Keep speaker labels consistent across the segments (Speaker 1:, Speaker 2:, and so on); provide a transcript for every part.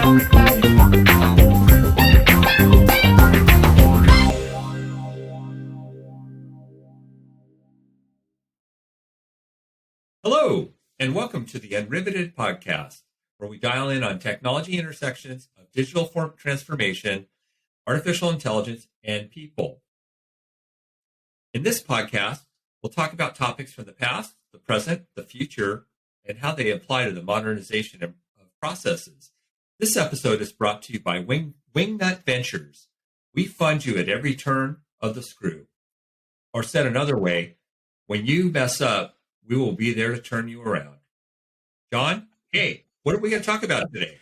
Speaker 1: Hello, and welcome to the Unriveted podcast, where we dial in on technology intersections of digital form transformation, artificial intelligence, and people. In this podcast, we'll talk about topics from the past, the present, the future, and how they apply to the modernization of processes. This episode is brought to you by Wingnut Ventures. We fund you at every turn of the screw. Or said another way, when you mess up, we will be there to turn you around. John, hey, what are we going to talk about today?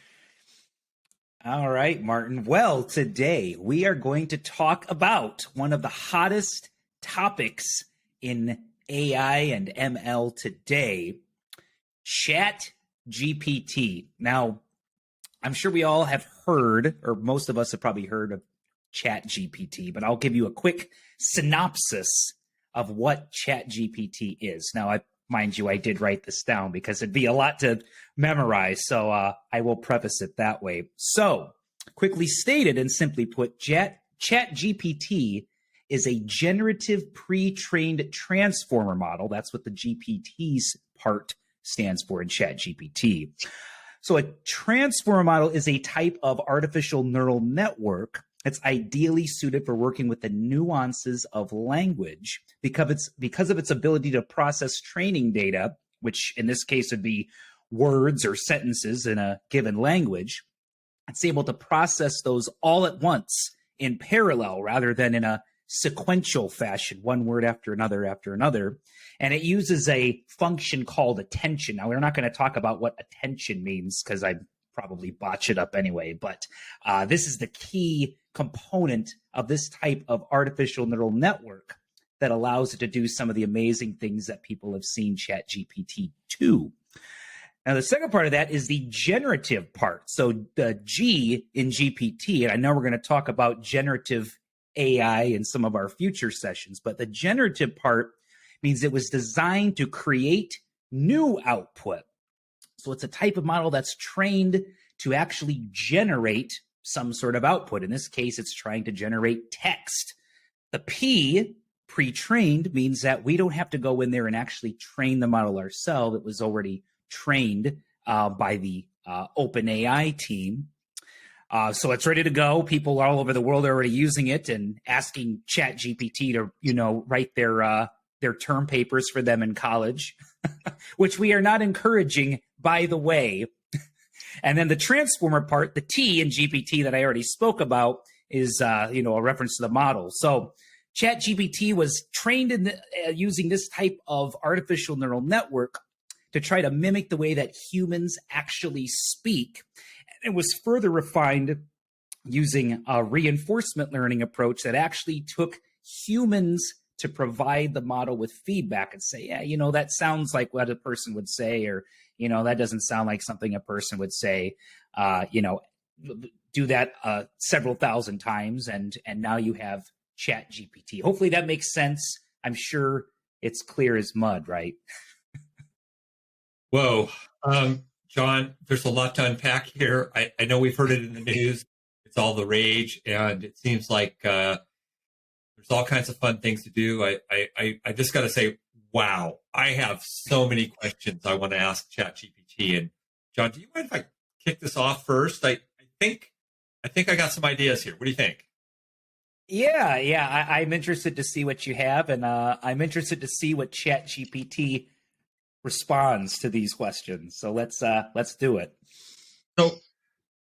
Speaker 2: All right, Martin. Well, today we are going to talk about one of the hottest topics in AI and ML today, ChatGPT. Now, I'm sure we all have heard, or most of us have probably heard of ChatGPT, but I'll give you a quick synopsis of what ChatGPT is. Now, mind you, I did write this down because it'd be a lot to memorize, so I will preface it that way. So, quickly stated and simply put, ChatGPT is a generative pre-trained transformer model. That's what the GPT's part stands for in ChatGPT. So a transformer model is a type of artificial neural network that's ideally suited for working with the nuances of language because of its ability to process training data, which in this case would be words or sentences in a given language. It's able to process those all at once in parallel rather than in a sequential fashion, one word after another after another. And it uses a function called attention. Now, we're not going to talk about what attention means because I probably botch it up anyway, but this is the key component of this type of artificial neural network that allows it to do some of the amazing things that people have seen ChatGPT do. Now, the second part of that is the generative part. So the G in GPT, and I know we're going to talk about generative AI in some of our future sessions, but the generative part means it was designed to create new output. So it's a type of model that's trained to actually generate some sort of output. In this case, it's trying to generate text. The P, pre-trained, means that we don't have to go in there and actually train the model ourselves. It was already trained by the OpenAI team. So it's ready to go. People all over the world are already using it and asking ChatGPT to, write their term papers for them in college, which we are not encouraging, by the way. And then the transformer part, the T in GPT that I already spoke about, is a reference to the model. So ChatGPT was trained in using this type of artificial neural network to try to mimic the way that humans actually speak. It was further refined using a reinforcement learning approach that actually took humans to provide the model with feedback and say, yeah, that sounds like what a person would say, or, that doesn't sound like something a person would say. Do that several thousand times, and now you have ChatGPT. Hopefully that makes sense. I'm sure it's clear as mud, right?
Speaker 1: Whoa. John, there's a lot to unpack here. I know we've heard it in the news. It's all the rage, and it seems like there's all kinds of fun things to do. I just got to say, wow, I have so many questions I want to ask ChatGPT. And John, do you mind if I kick this off first? I think I got some ideas here. What do you think?
Speaker 2: Yeah. I'm interested to see what you have, and I'm interested to see what ChatGPT responds to these questions. So let's do it.
Speaker 1: So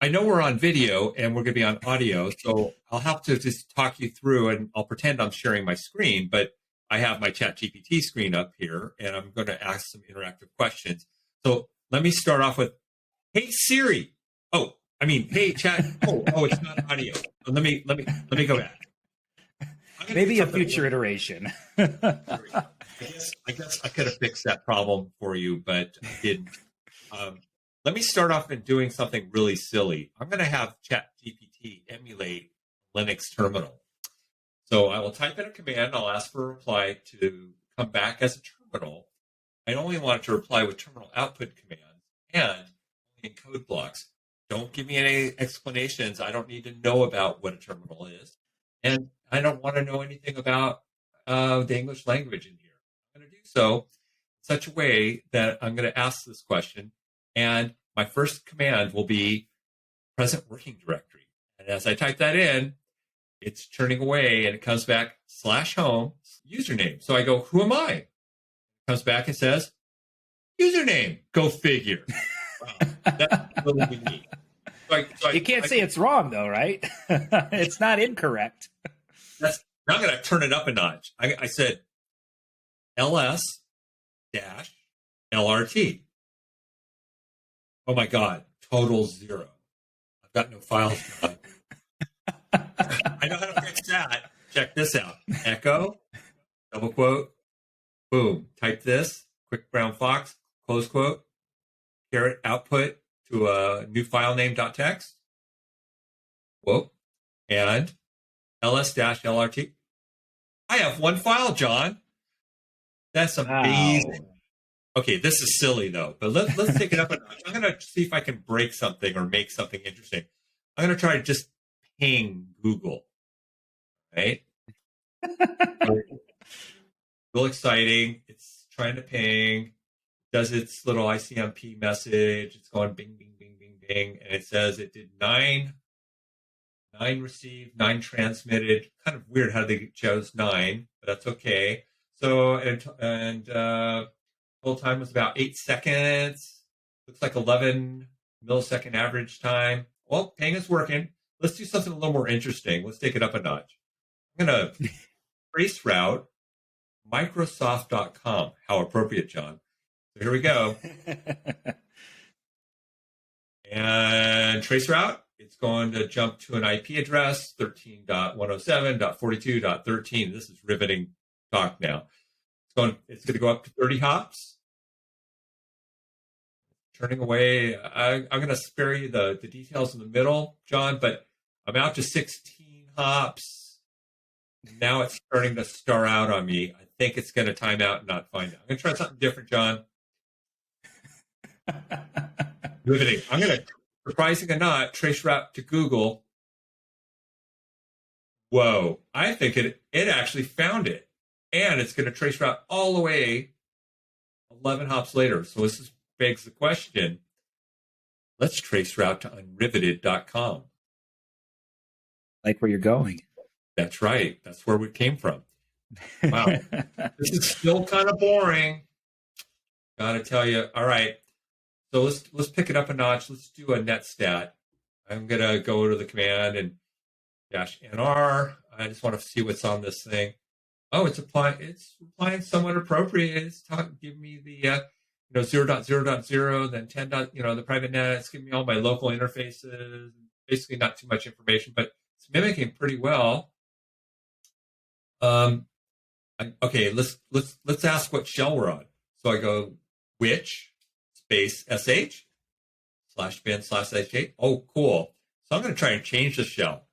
Speaker 1: I know we're on video and we're going to be on audio, so I'll have to just talk you through, and I'll pretend I'm sharing my screen, but I have my ChatGPT screen up here, and I'm going to ask some interactive questions. So let me start off with, hey Siri. Hey Chat. It's not audio. So let me go back.
Speaker 2: Maybe a future iteration.
Speaker 1: I guess I could have fixed that problem for you, but I didn't. Let me start off in doing something really silly. I'm going to have ChatGPT emulate Linux terminal. So I will type in a command. I'll ask for a reply to come back as a terminal. I only want it to reply with terminal output commands and in code blocks. Don't give me any explanations. I don't need to know about what a terminal is. And I don't want to know anything about the English language in here. I'm going to do so in such a way that I'm going to ask this question. And my first command will be present working directory. And as I type that in, it's turning away and it comes back /home username. So I go, who am I? It comes back and says, username. Go figure. Wow, that's really unique.
Speaker 2: You can't say it's wrong, though, right? It's not incorrect.
Speaker 1: Now I'm going to turn it up a notch. I said ls-lrt. Oh my God, total 0. I've got no files. I know how to fix that. Check this out. Echo, double quote, boom. Type this, quick brown fox, close quote, caret output to a new file name .text. Whoa. And ls-lrt. I have one file, John. That's amazing. Wow. Okay, this is silly though, but let's take it up a notch. I'm going to see if I can break something or make something interesting. I'm going to try to just ping Google. Right? Real exciting. It's trying to ping, does its little ICMP message. It's going bing, bing, bing, bing, bing. And it says it did 9 received, 9 transmitted. Kind of weird how they chose 9, but that's okay. So, and total time was about 8 seconds. Looks like 11 millisecond average time. Well, ping is working. Let's do something a little more interesting. Let's take it up a notch. I'm going to trace route Microsoft.com. How appropriate, John. So here we go. And trace route, it's going to jump to an IP address, 13.107.42.13. This is riveting talk now. It's going to go up to 30 hops. Turning away. I'm going to spare you the details in the middle, John, but I'm out to 16 hops. Now it's starting to star out on me. I think it's going to time out and not find it. I'm going to try something different, John. Riveting. I'm going to, surprising or not, trace route to Google. Whoa. I think it actually found it. And it's going to trace route all the way 11 hops later. So this begs the question. Let's trace route to unriveted.com.
Speaker 2: Like where you're going.
Speaker 1: That's right. That's where we came from. Wow. This is still kind of boring. Gotta tell you. All right. So let's pick it up a notch. Let's do a net stat. I'm gonna go to the command and -nr. I just want to see what's on this thing. Oh, it's replying somewhat appropriate. It's giving me the 0.0.0, then 10. The private net. It's giving me all my local interfaces. Basically, not too much information, but it's mimicking pretty well. Okay, let's ask what shell we're on. So I go which space sh /bin/sh. Oh, cool. So I'm going to try and change the shell.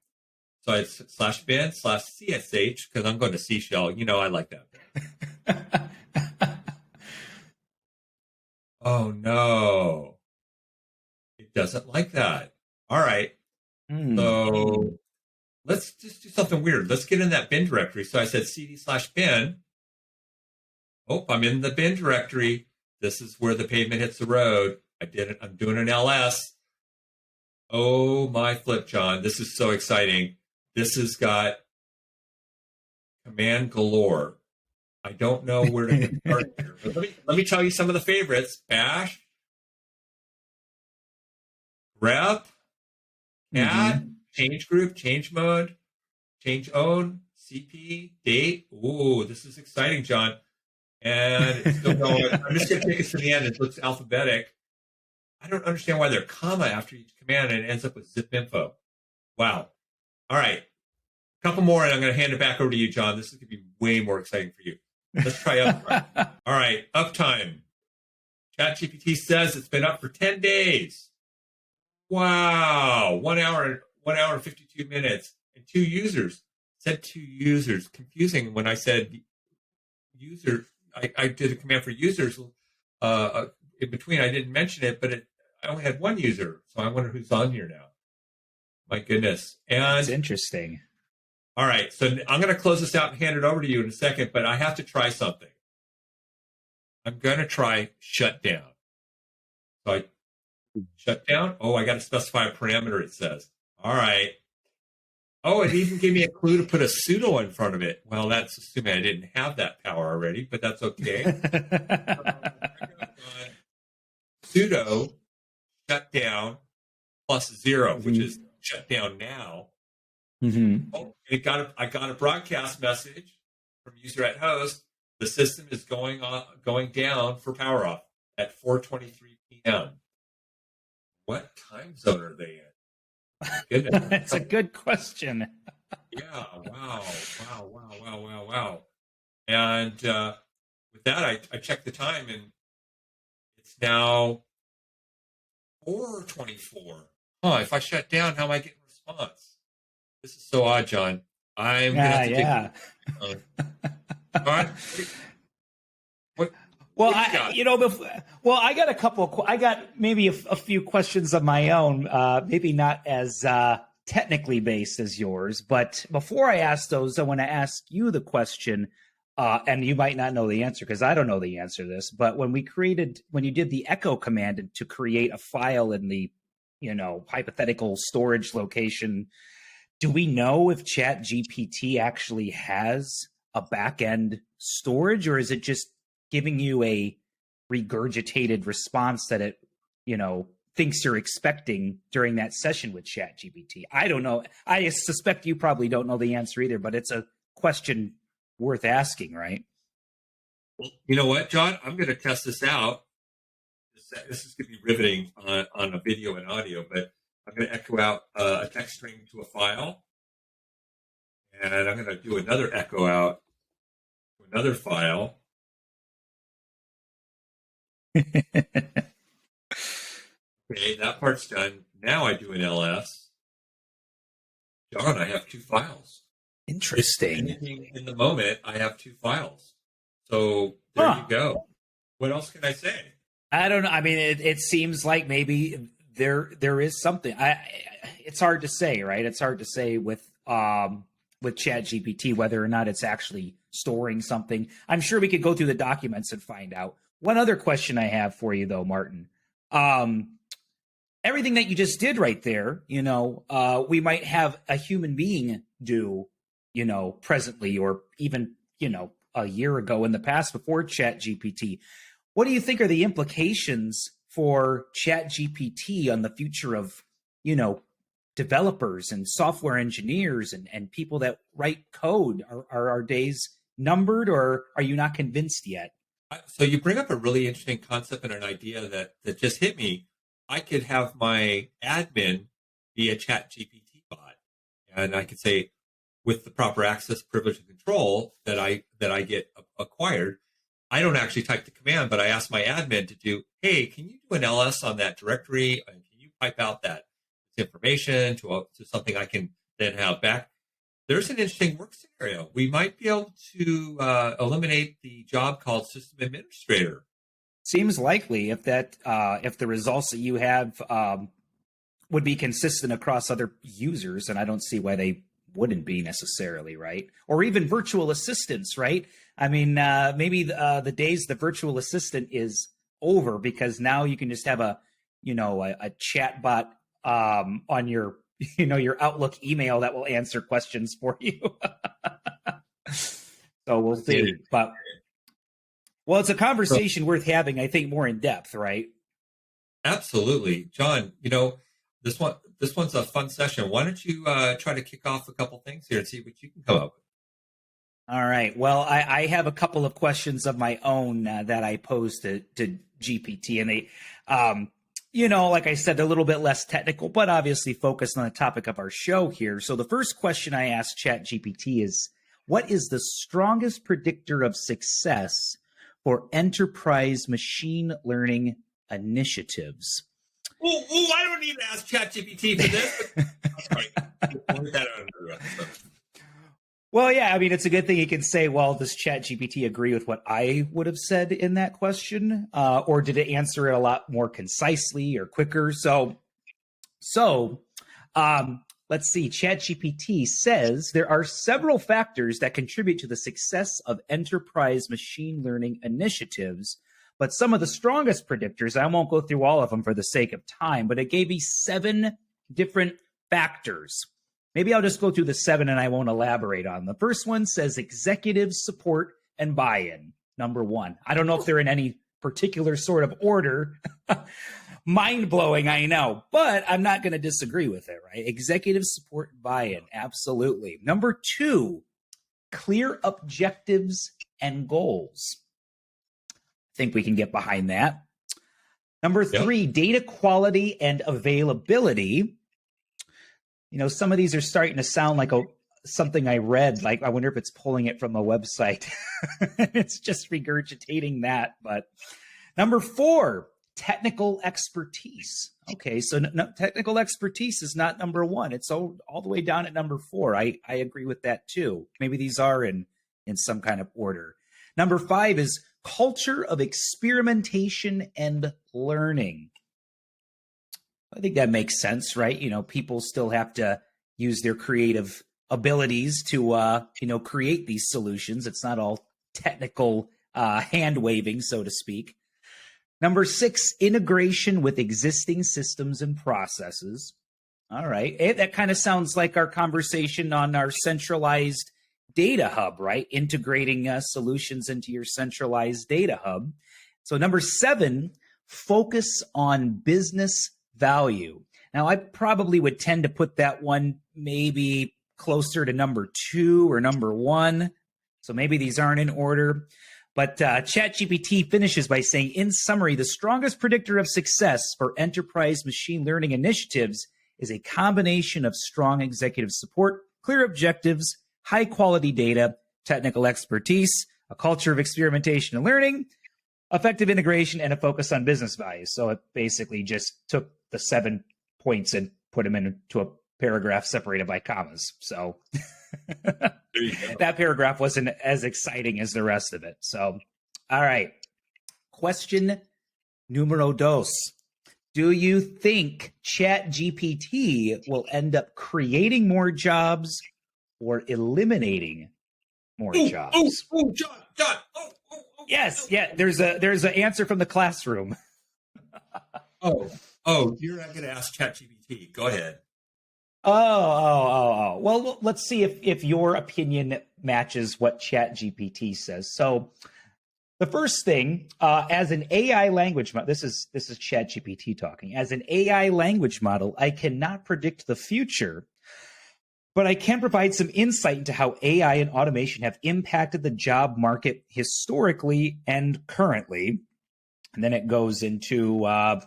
Speaker 1: So it's /bin/csh because I'm going to C shell. I like that. Oh no, it doesn't like that. All right. So let's just do something weird. Let's get in that bin directory. So I said cd/bin. Oh, I'm in the bin directory. This is where the pavement hits the road. I'm doing an ls. Oh my flip, John. This is so exciting. This has got command galore. I don't know where to start here. But let me tell you some of the favorites. Bash, grep, cat, change group, change mode, change own, CP, date. Ooh, this is exciting, John. And it's still going. I'm just going to take us to the end. It looks alphabetic. I don't understand why they're comma after each command and it ends up with zip info. Wow. All right. A couple more and I'm going to hand it back over to you, John. This is going to be way more exciting for you. Let's try uptime. All right. Uptime. ChatGPT says it's been up for 10 days. Wow. 1 hour and 52 minutes and 2 users. Said 2 users. Confusing when I said user. I did a command for users in between. I didn't mention it, but I only had one user, so I wonder who's on here now. My goodness.
Speaker 2: It's
Speaker 1: And
Speaker 2: interesting.
Speaker 1: all right, so I'm going to close this out and hand it over to you in a second, but I have to try something. I'm going to try shut down. So I shut down. Oh, I got to specify a parameter, it says. All right. Oh, it even gave me a clue to put a sudo in front of it. Well, that's assuming I didn't have that power already, but that's okay. Sudo shut down plus 0, which is shut down now. Oh, I got a broadcast message from user at host. The system is going down for power off at 4:23 p.m. What time zone are they in? Goodness.
Speaker 2: That's a good question.
Speaker 1: Yeah. Wow. And with that, I checked the time, and it's now 4:24. If I shut down, how am I getting a response? This is so odd, John. I'm gonna have to all right. What?
Speaker 2: Well,
Speaker 1: what do you got?
Speaker 2: I got a couple. I got maybe a few questions of my own. Maybe not as technically based as yours, but before I ask those, I want to ask you the question. And you might not know the answer because I don't know the answer to this. But when you did the echo command to create a file in the, hypothetical storage location, do we know if ChatGPT actually has a back-end storage, or is it just giving you a regurgitated response that it, thinks you're expecting during that session with ChatGPT? I don't know. I suspect you probably don't know the answer either, but it's a question worth asking, right?
Speaker 1: Well, you know what, John? I'm going to test this out. This is going to be riveting on a video and audio, but I'm going to echo out a text string to a file, and I'm going to do another echo out to another file. Okay, that part's done. Now I do an ls. John, I have 2 files.
Speaker 2: Interesting.
Speaker 1: In the moment, I have 2 files. So there you go. What else can I say?
Speaker 2: I don't know. I mean, it seems like maybe there is something. It's hard to say, right? It's hard to say with ChatGPT whether or not it's actually storing something. I'm sure we could go through the documents and find out. One other question I have for you, though, Martin. Everything that you just did right there, we might have a human being do, presently, or even, a year ago in the past before ChatGPT. What do you think are the implications for ChatGPT on the future of, developers and software engineers and people that write code? Are our days numbered, or are you not convinced yet?
Speaker 1: So you bring up a really interesting concept and an idea that just hit me. I could have my admin be a ChatGPT bot, and I could say, with the proper access, privilege, and control that I get acquired, I don't actually type the command, but I ask my admin to do, hey, can you do an ls on that directory? And can you pipe out that information to something I can then have back? There's an interesting work scenario. We might be able to eliminate the job called system administrator.
Speaker 2: Seems likely if the results that you have would be consistent across other users, and I don't see why they wouldn't be necessarily, right? Or even virtual assistants, right? I mean, maybe the days the virtual assistant is over, because now you can just have a chat bot on your your Outlook email that will answer questions for you. So we'll see. But well, it's a conversation worth having, I think, more in depth, right?
Speaker 1: Absolutely, John. This one's a fun session. Why don't you try to kick off a couple things here and see what you can come up with?
Speaker 2: All right. Well, I have a couple of questions of my own that I posed to GPT, and they, like I said, a little bit less technical, but obviously focused on the topic of our show here. So the first question I asked ChatGPT is, what is the strongest predictor of success for enterprise machine learning initiatives?
Speaker 1: Oh, I don't need to ask ChatGPT for this.
Speaker 2: Well, yeah, I mean, it's a good thing you can say, well, does ChatGPT agree with what I would have said in that question? Or did it answer it a lot more concisely or quicker? So let's see. ChatGPT says there are several factors that contribute to the success of enterprise machine learning initiatives, but some of the strongest predictors, I won't go through all of them for the sake of time, but it gave me 7 different factors. Maybe I'll just go through the 7 and I won't elaborate on them. The first one says executive support and buy-in, number 1. I don't know if they're in any particular sort of order. Mind blowing, I know, but I'm not going to disagree with it, right? Executive support and buy-in, absolutely. Number 2, clear objectives and goals. I think we can get behind that. Number 3, data quality and availability. You know, some of these are starting to sound like something I read. Like, I wonder if it's pulling it from a website. It's just regurgitating that. But number 4, technical expertise. Okay, so technical expertise is not number 1. It's all the way down at number 4. I agree with that too. Maybe these are in some kind of order. Number 5 is culture of experimentation and learning. I think that makes sense, right? You know, people still have to use their creative abilities to, create these solutions. It's not all technical hand waving, so to speak. Number 6, integration with existing systems and processes. All right. That kind of sounds like our conversation on our centralized data hub, right? Integrating solutions into your centralized data hub. So number 7, focus on business value. Now, I probably would tend to put that one maybe closer to number 2 or number 1. So maybe these aren't in order. But ChatGPT finishes by saying, in summary, the strongest predictor of success for enterprise machine learning initiatives is a combination of strong executive support, clear objectives, high quality data, technical expertise, a culture of experimentation and learning, effective integration, and a focus on business value. So it basically just took the 7 points and put them into a paragraph separated by commas. So that paragraph wasn't as exciting as the rest of it. So, all right. Question numero 2. Do you think ChatGPT will end up creating more jobs or eliminating more jobs?
Speaker 1: John.
Speaker 2: Yes, yeah. There's an answer from the classroom.
Speaker 1: You're not going to ask ChatGPT. Go ahead.
Speaker 2: Well, let's see if your opinion matches what ChatGPT says. So, the first thing, as an AI language model, this is ChatGPT talking. As an AI language model, I cannot predict the future, but I can provide some insight into how AI and automation have impacted the job market historically and currently. And then it goes into, while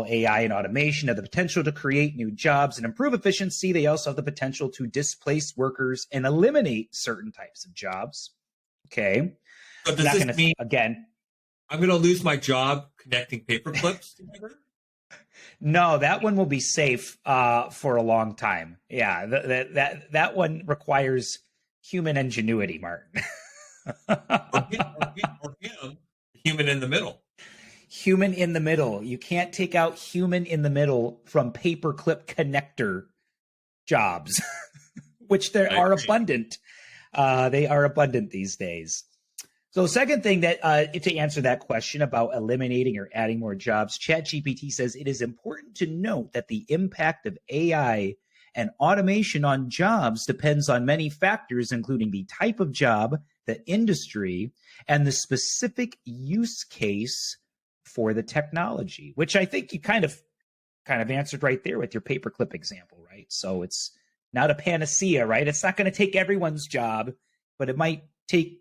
Speaker 2: AI and automation have the potential to create new jobs and improve efficiency, they also have the potential to displace workers and eliminate certain types of jobs. Okay.
Speaker 1: So does this mean,
Speaker 2: again,
Speaker 1: I'm going to lose my job connecting paper clips together?
Speaker 2: No, that one will be safe for a long time. Yeah, that one requires human ingenuity, Martin.
Speaker 1: or him, human in the middle.
Speaker 2: Human in the middle. You can't take out human in the middle from paperclip connector jobs, which are abundant. They are abundant these days. So second thing that to answer that question about eliminating or adding more jobs, ChatGPT says it is important to note that the impact of AI and automation on jobs depends on many factors, including the type of job, the industry, and the specific use case for the technology, which I think you kind of answered right there with your paperclip example, right? So it's not a panacea, right? It's not going to take everyone's job, but it might take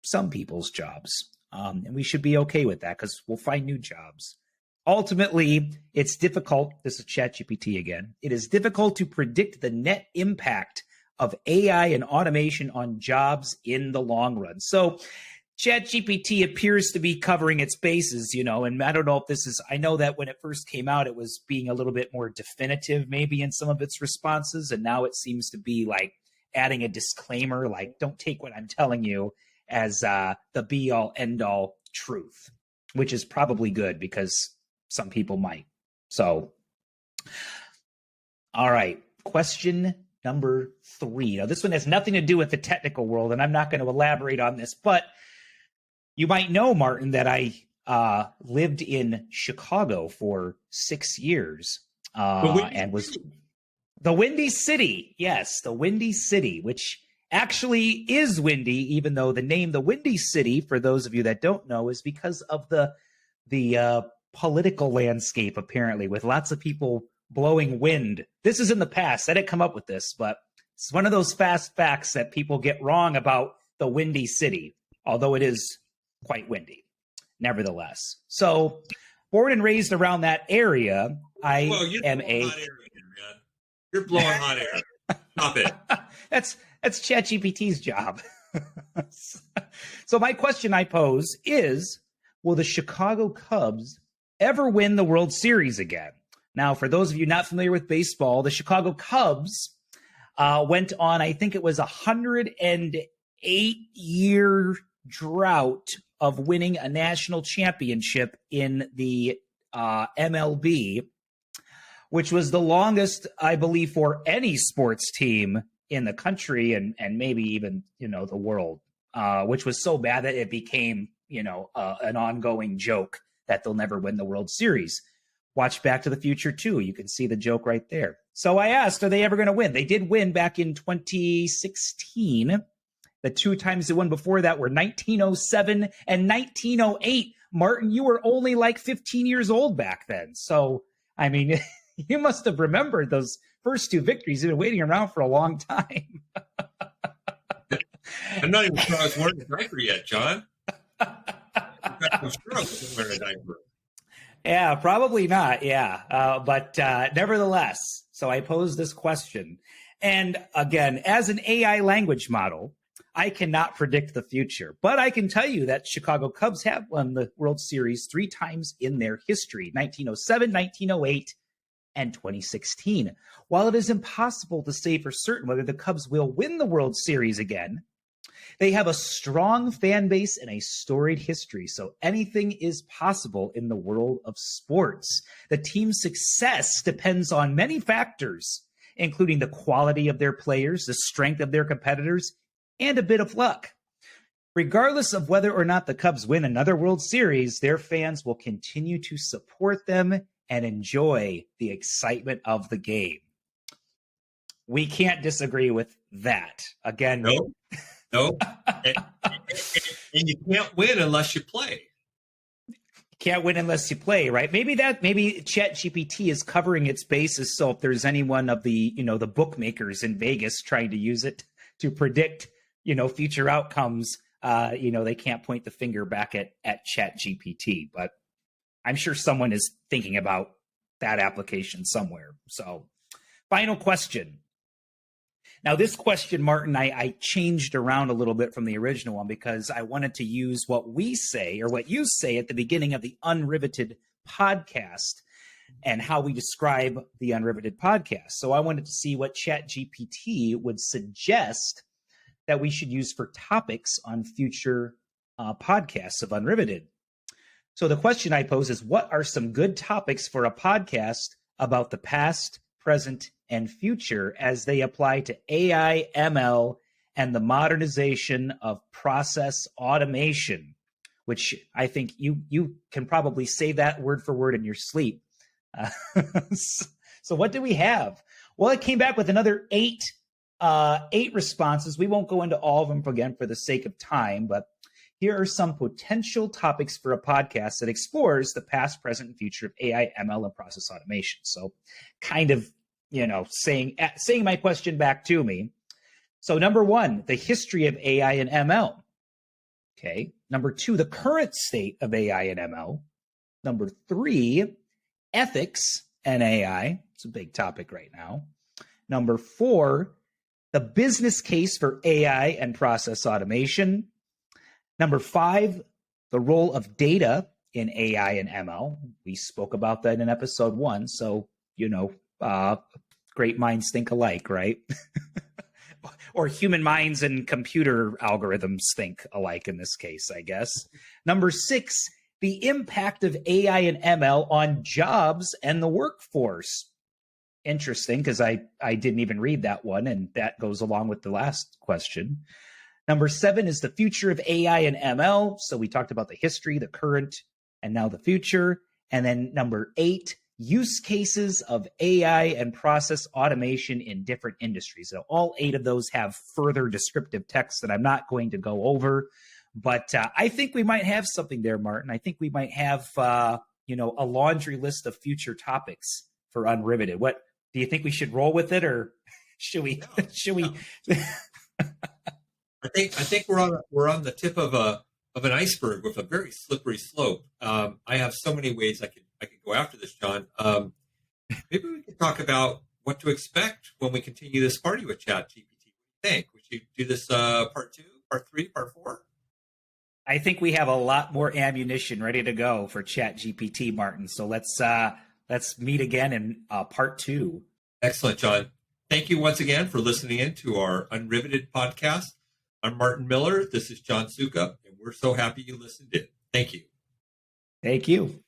Speaker 2: some people's jobs. And we should be okay with that because we'll find new jobs. Ultimately, it's difficult. This is ChatGPT again. It is difficult to predict the net impact of AI and automation on jobs in the long run. So ChatGPT appears to be covering its bases, and I don't know if I know that when it first came out, it was being a little bit more definitive maybe in some of its responses. And now it seems to be like adding a disclaimer like, don't take what I'm telling you as the be all end all truth, which is probably good because some people might. So, all right. Question number 3. Now, this one has nothing to do with the technical world, and I'm not going to elaborate on this, but you might know, Martin, that I lived in Chicago for 6 years and was the Windy City. Yes, the Windy City, which actually is windy, even though the name the Windy City, for those of you that don't know, is because of the political landscape, apparently, with lots of people blowing wind. This is in the past. I didn't come up with this, but it's one of those fast facts that people get wrong about the Windy City, although it is quite windy, nevertheless. So, born and raised around that area, I am a...
Speaker 1: hot air again, man. You're blowing hot air. Stop it.
Speaker 2: That's ChatGPT's job. So my question I pose is, will the Chicago Cubs ever win the World Series again? Now, for those of you not familiar with baseball, the Chicago Cubs went on, I think it was 108-year drought of winning a national championship in the MLB, which was the longest, I believe, for any sports team in the country and maybe even, the world, which was so bad that it became, an ongoing joke that they'll never win the World Series. Watch Back to the Future 2. You can see the joke right there. So I asked, are they ever going to win? They did win back in 2016. The 2 times they won before that were 1907 and 1908. Martin, you were only like 15 years old back then. So, I mean, you must have remembered those first 2 victories. You've been waiting around for a long time.
Speaker 1: I'm not even sure I was wearing a diaper yet, John. I'm sure I was wearing a diaper.
Speaker 2: Yeah, probably not. Yeah. But nevertheless, so I posed this question. And again, as an AI language model, I cannot predict the future, but I can tell you that Chicago Cubs have won the World Series 3 times in their history, 1907, 1908, and 2016. While it is impossible to say for certain whether the Cubs will win the World Series again, they have a strong fan base and a storied history, so anything is possible in the world of sports. The team's success depends on many factors, including the quality of their players, the strength of their competitors, and a bit of luck. Regardless of whether or not the Cubs win another World Series, their fans will continue to support them and enjoy the excitement of the game. We can't disagree with that. Again,
Speaker 1: No. And you can't win unless you play.
Speaker 2: Can't win unless you play, right? Maybe ChatGPT is covering its bases. So if there's anyone of the, the bookmakers in Vegas trying to use it to predict, future outcomes, they can't point the finger back at ChatGPT. But I'm sure someone is thinking about that application somewhere. So, final question. Now, this question, Martin, I changed around a little bit from the original one because I wanted to use what we say or what you say at the beginning of the Unriveted podcast and how we describe the Unriveted podcast. So I wanted to see what ChatGPT would suggest that we should use for topics on future podcasts of Unriveted. So the question I pose is, what are some good topics for a podcast about the past, present, and future as they apply to AI, ML, and the modernization of process automation, which I think you can probably say that word for word in your sleep. So what do we have? Well, it came back with another eight responses. We won't go into all of them again for the sake of time, but here are some potential topics for a podcast that explores the past, present, and future of AI, ML, and process automation. So kind of, saying my question back to me. So number 1, the history of AI and ML. Okay. Number 2, the current state of AI and ML. Number 3, ethics and AI. It's a big topic right now. Number 4, the business case for AI and process automation. Number 5, the role of data in AI and ML. We spoke about that in episode 1. So, great minds think alike, right? or human minds and computer algorithms think alike in this case, I guess. Number 6, the impact of AI and ML on jobs and the workforce. Interesting, because I didn't even read that one, and that goes along with the last question. Number 7 is the future of AI and ML. So we talked about the history, the current, and now the future. And then number 8, use cases of AI and process automation in different industries. So all 8 of those have further descriptive text that I'm not going to go over. But I think we might have something there, Martin. I think we might have, a laundry list of future topics for Unriveted. What do you think? We should roll with it, or should we?
Speaker 1: No,
Speaker 2: should we?
Speaker 1: I think we're on the tip of an iceberg with a very slippery slope. I have so many ways I could go after this, John. Maybe we could talk about what to expect when we continue this party with ChatGPT. What do you think? We should do this part 2, part 3, part 4?
Speaker 2: I think we have a lot more ammunition ready to go for ChatGPT, Martin. So let's meet again in part 2.
Speaker 1: Excellent, John. Thank you once again for listening in to our Unriveted podcast. I'm Martin Miller. This is John Suka, and we're so happy you listened in. Thank you.
Speaker 2: Thank you.